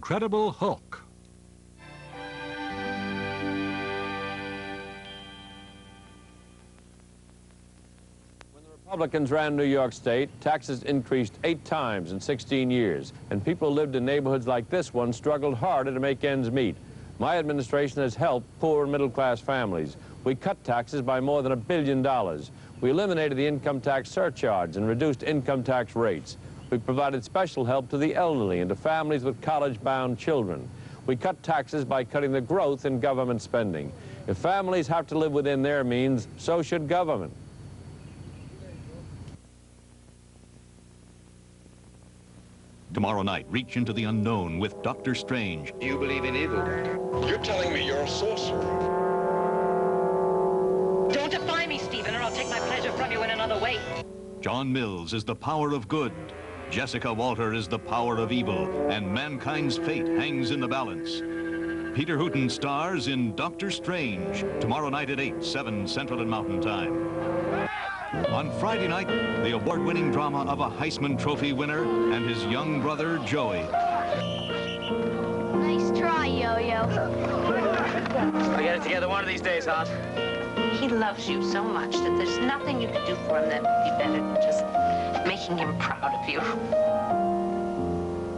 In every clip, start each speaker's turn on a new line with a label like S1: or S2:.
S1: Incredible Hulk.
S2: Republicans ran New York State, taxes increased 8 times in 16 years, and people who lived in neighborhoods like this one struggled harder to make ends meet. My administration has helped poor and middle-class families. We cut taxes by more than $1 billion. We eliminated the income tax surcharge and reduced income tax rates. We provided special help to the elderly and to families with college-bound children. We cut taxes by cutting the growth in government spending. If families have to live within their means, so should government.
S3: Tomorrow night, reach into the unknown with Dr. Strange.
S4: Do you believe in evil, Doctor? You're telling me you're a sorcerer.
S5: Don't defy me, Stephen, or I'll take my pleasure from you in another way.
S3: John Mills is the power of good. Jessica Walter is the power of evil, and mankind's fate hangs in the balance. Peter Hooton stars in Dr. Strange, tomorrow night at 8, 7 Central and Mountain Time. On Friday night, the award-winning drama of a Heisman Trophy winner and his young brother, Joey.
S6: Nice try, Yo-Yo.
S5: I'll get it together one of these days, Hot.
S7: He loves you so much that there's nothing you can do for him that would be better than just making him proud of you.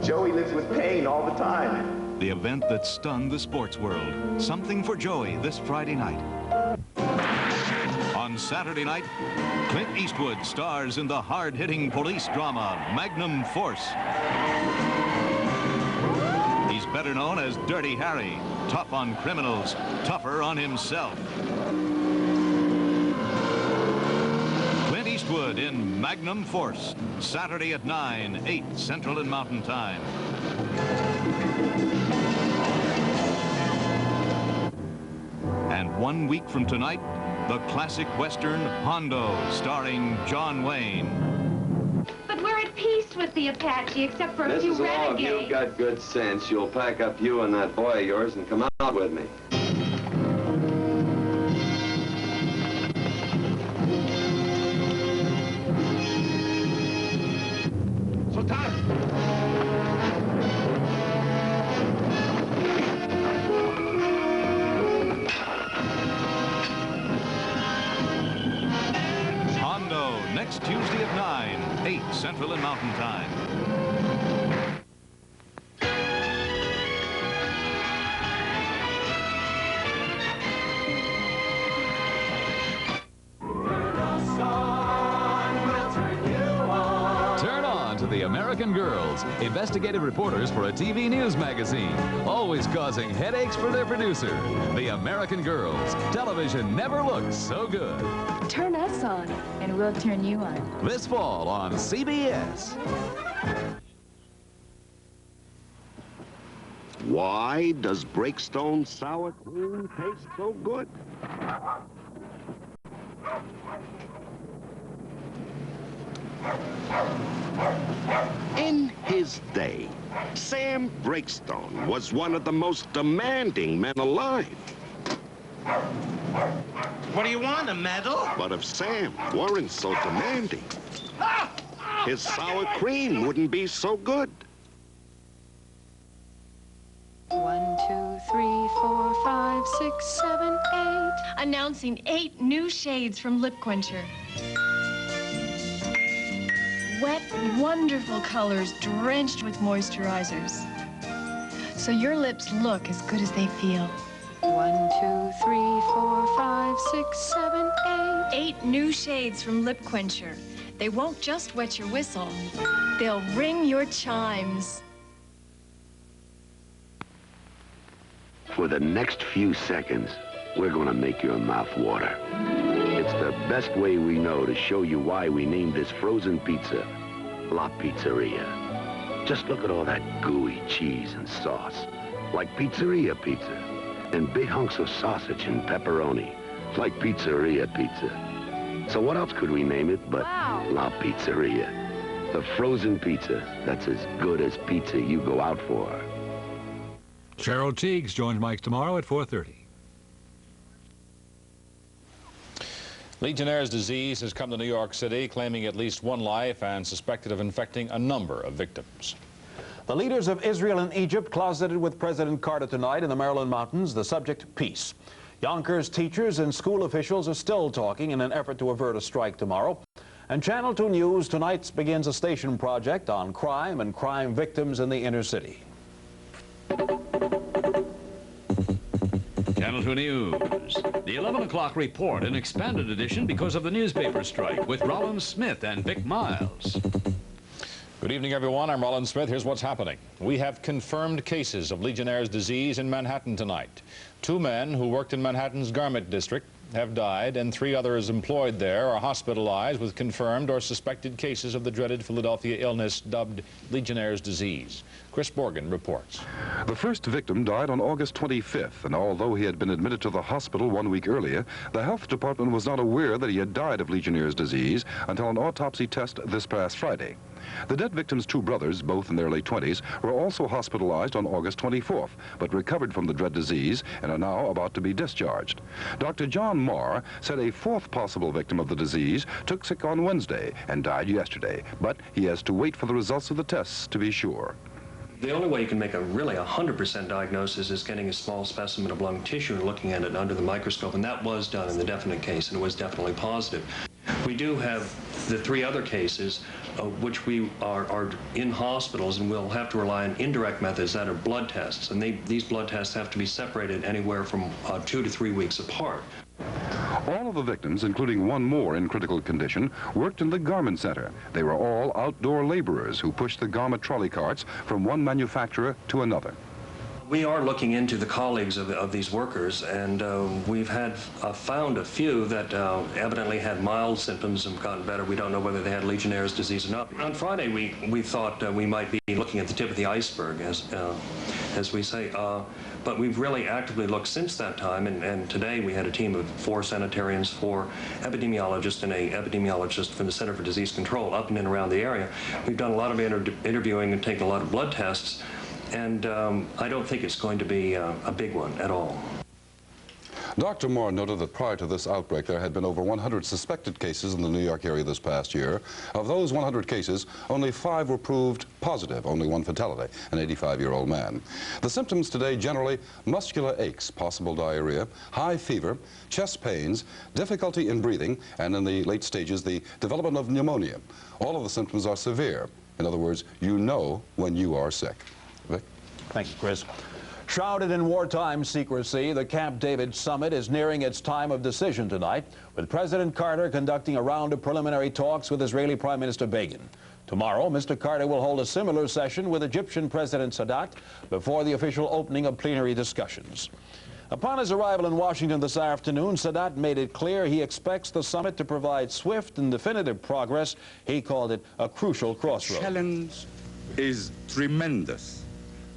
S8: Joey lives with pain all the time.
S3: The event that stunned the sports world. Something for Joey this Friday night. On Saturday night, Clint Eastwood stars in the hard-hitting police drama, Magnum Force. He's better known as Dirty Harry, tough on criminals, tougher on himself. Clint Eastwood in Magnum Force, Saturday at 9, 8 Central and Mountain Time. And 1 week from tonight, the classic Western Hondo, starring John Wayne.
S6: But we're at peace with the Apache, except for a few
S4: Mrs. Law, if
S6: renegades.
S4: you've got good sense, you'll pack up you and that boy of yours and come out with me.
S3: Next Tuesday at 9, 8 Central and Mountain Time.
S9: Turn on to The American Girls, investigative reporters for a TV news magazine, always causing headaches for their producer. The American Girls. Television never looked so good.
S10: Turn us on, and we'll turn you on.
S9: This fall on CBS.
S11: Why does Breakstone Sour cream taste so good? In his day, Sam Breakstone was one of the most demanding men alive.
S12: What do you want, a medal?
S11: But if Sam weren't so demanding, his sour cream wouldn't be so good.
S10: 1, 2, 3, 4, 5, 6, 7, 8. Announcing 8 new shades from Lip Quencher. Wet, wonderful colors drenched with moisturizers. So your lips look as good as they feel. 1, 2, 3, 4, 5, 6, 7, 8. 8 new shades from Lip Quencher. They won't just wet your whistle. They'll ring your chimes.
S11: For the next few seconds, we're gonna make your mouth water. It's the best way we know to show you why we named this frozen pizza La Pizzeria. Just look at all that gooey cheese and sauce, like Pizzeria pizza, and big hunks of sausage and pepperoni, like Pizzeria pizza. So what else could we name it but La Pizzeria? The frozen pizza that's as good as pizza you go out for.
S1: Cheryl Teagues joins Mike tomorrow at 4:30.
S13: Legionnaires Disease has come to New York City, claiming at least 1 life and suspected of infecting a number of victims. The leaders of Israel and Egypt closeted with President Carter tonight in the Maryland mountains. The subject, peace. Yonkers teachers and school officials are still talking in an effort to avert a strike tomorrow. And Channel 2 News tonight begins a station project on crime and crime victims in the inner city.
S14: Channel 2 News. The 11 o'clock report, an expanded edition because of the newspaper strike, with Rollins Smith and Vic Miles.
S15: Good evening, everyone. I'm Rollins Smith. Here's what's happening. We have confirmed cases of Legionnaires Disease in Manhattan tonight. 2 men who worked in Manhattan's Garment District have died, and 3 others employed there are hospitalized with confirmed or suspected cases of the dreaded Philadelphia illness dubbed Legionnaires' Disease. Chris Borgen reports.
S16: The first victim died on August 25th, and although he had been admitted to the hospital 1 week earlier, the health department was not aware that he had died of Legionnaires' disease until an autopsy test this past Friday. The dead victim's 2 brothers, both in their late 20s, were also hospitalized on August 24th, but recovered from the dread disease and are now about to be discharged. Dr. John Marr said a 4th possible victim of the disease took sick on Wednesday and died yesterday, but he has to wait for the results of the tests to be sure.
S17: The only way you can make a really 100% diagnosis is getting a small specimen of lung tissue and looking at it under the microscope, and that was done in the definite case, and it was definitely positive. We do have the 3 other cases, which we are in hospitals, and we'll have to rely on indirect methods that are blood tests, and these blood tests have to be separated anywhere from 2 to 3 weeks apart.
S16: All of the victims, including 1 more in critical condition, worked in the garment center. They were all outdoor laborers who pushed the garment trolley carts from one manufacturer to another.
S17: We are looking into the colleagues of these workers, and we've found a few that evidently had mild symptoms and gotten better. We don't know whether they had Legionnaires' disease or not. On Friday, we thought we might be looking at the tip of the iceberg, as we say. But we've really actively looked since that time, and today we had a team of 4 sanitarians, 4 epidemiologists, and an epidemiologist from the Center for Disease Control up and in around the area. We've done a lot of interviewing and taken a lot of blood tests, and I don't think it's going to be a big one at all.
S16: Dr. Moore noted that prior to this outbreak, there had been over 100 suspected cases in the New York area this past year. Of those 100 cases, only 5 were proved positive, only 1 fatality, an 85-year-old man. The symptoms today generally muscular aches, possible diarrhea, high fever, chest pains, difficulty in breathing, and in the late stages, the development of pneumonia. All of the symptoms are severe. In other words, you know when you are sick. Vic?
S13: Thank you, Chris. Shrouded in wartime secrecy, the Camp David summit is nearing its time of decision tonight, with President Carter conducting a round of preliminary talks with Israeli Prime Minister Begin. Tomorrow, Mr. Carter will hold a similar session with Egyptian President Sadat before the official opening of plenary discussions. Upon his arrival in Washington this afternoon, Sadat made it clear he expects the summit to provide swift and definitive progress. He called it a crucial crossroads.
S18: The challenge is tremendous,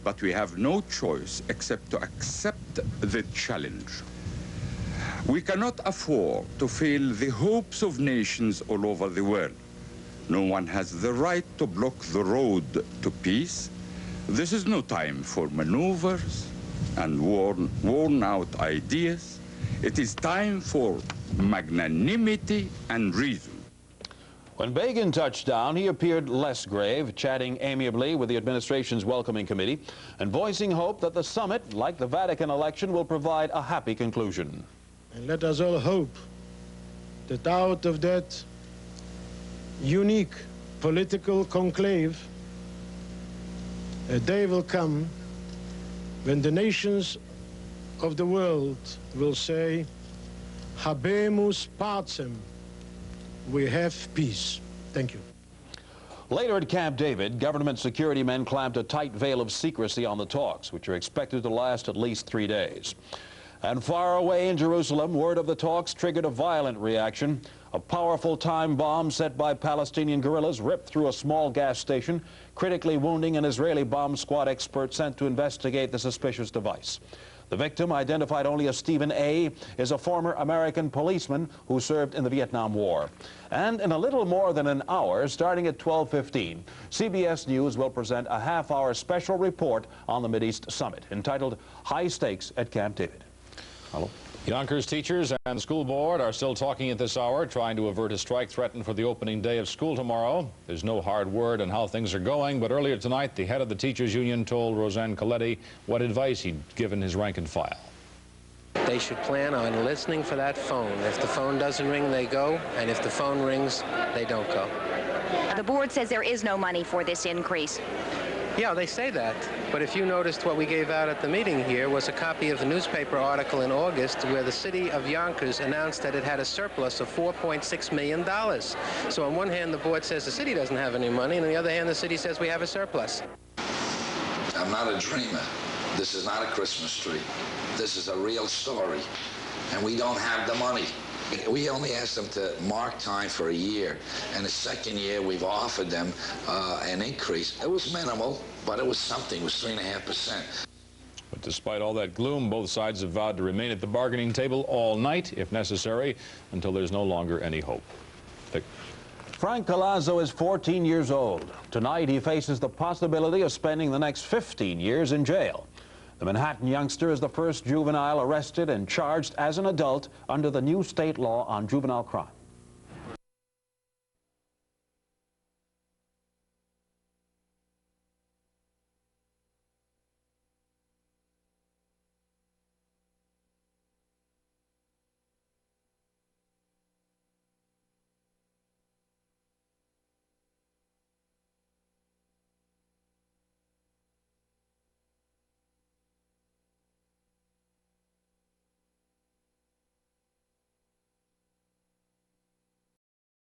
S18: but we have no choice except to accept the challenge. We cannot afford to fail the hopes of nations all over the world. No one has the right to block the road to peace. This is no time for maneuvers and worn-out ideas. It is time for magnanimity and reason.
S13: When Begin touched down, he appeared less grave, chatting amiably with the administration's welcoming committee and voicing hope that the summit, like the Vatican election, will provide a happy conclusion.
S19: And let us all hope that out of that unique political conclave, a day will come when the nations of the world will say, Habemus pacem. We have peace. Thank you.
S13: Later at Camp David, government security men clamped a tight veil of secrecy on the talks, which are expected to last at least 3 days. And far away in Jerusalem, word of the talks triggered a violent reaction. A powerful time bomb set by Palestinian guerrillas ripped through a small gas station, critically wounding an Israeli bomb squad expert sent to investigate the suspicious device. The victim, identified only as Stephen A., is a former American policeman who served in the Vietnam War. And in a little more than an hour, starting at 12:15, CBS News will present a half-hour special report on the Mideast Summit entitled High Stakes at Camp David. Hello.
S15: Yonkers teachers and the school board are still talking at this hour, trying to avert a strike threatened for the opening day of school tomorrow. There's no hard word on how things are going, but earlier tonight, the head of the teachers union told Roseanne Coletti what advice he'd given his rank and file.
S20: They should plan on listening for that phone. If the phone doesn't ring, they go, and if the phone rings, they don't go.
S5: The board says there is no money for this increase.
S20: Yeah, they say that, but if you noticed what we gave out at the meeting here was a copy of a newspaper article in August where the city of Yonkers announced that it had a surplus of $4.6 million. So on one hand, the board says the city doesn't have any money, and on the other hand, the city says we have a surplus.
S21: I'm not a dreamer. This is not a Christmas tree. This is a real story, and we don't have the money. We only asked them to mark time for a year, and the second year we've offered them an increase. It was minimal, but it was something. It was 3.5%.
S15: But despite all that gloom, both sides have vowed to remain at the bargaining table all night, if necessary, until there's no longer any hope. Vic.
S13: Frank Collazo is 14 years old. Tonight, he faces the possibility of spending the next 15 years in jail. The Manhattan youngster is the first juvenile arrested and charged as an adult under the new state law on juvenile crime.